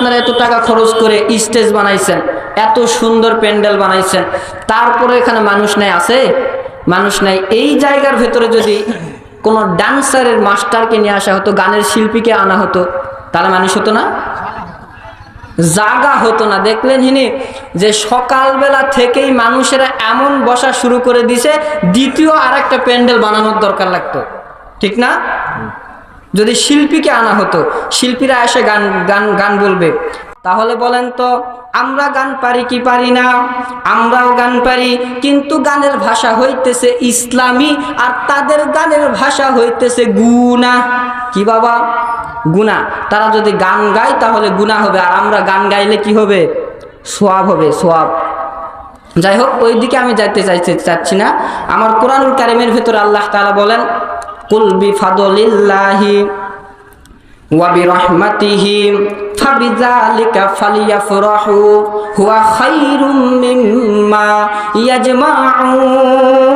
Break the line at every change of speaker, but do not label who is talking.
আপনারা এত টাকা খরচ করে স্টেজ বানাইছেন, এত সুন্দর প্যান্ডেল বানাইছেন, তারপরে এখানে মানুষ নাই, আছে? মানুষ নাই। এই জায়গার ভেতরে যদি কোনো ডান্সারের মাস্টারকে নিয়ে আসা হতো, গানের শিল্পীকে আনা হতো, তাহলে মানুষ হতো না? জাগা হতো না। দেখলেন হিনি যে সকালবেলা থেকেই মানুষেরা এমন বসা শুরু করে দিছে, দ্বিতীয় আর একটা প্যান্ডেল বানানোর দরকার লাগতো, ঠিক না? যদি শিল্পীকে আনা হতো, শিল্পীরা এসে গান গান গান বলবে, তাহলে বলেন তো আমরা গান পারি কি পারি না? আমরাও গান পারি, কিন্তু গানের ভাষা হইতেছে ইসলামী, আর তাদের গানের ভাষা হইতেছে গুনাহ। কি বাবা? গুনাহ। তারা যদি গান গায় তাহলে গুনাহ হবে, আর আমরা গান গাইলে কি হবে? সওয়াব হবে, সওয়াব। যাই হোক, ওই দিকে আমি চাচ্ছি না। আমার কোরআনুল কারীমের ভিতরে আল্লাহ তাআলা বলেন, কুল বিফাদলিল্লাহি ওয়া বিরহমাতিহি ফাবিযালিকা ফালিয়াফরাহু হুয়া খায়রুম মিম্মা ইয়াজমাউন।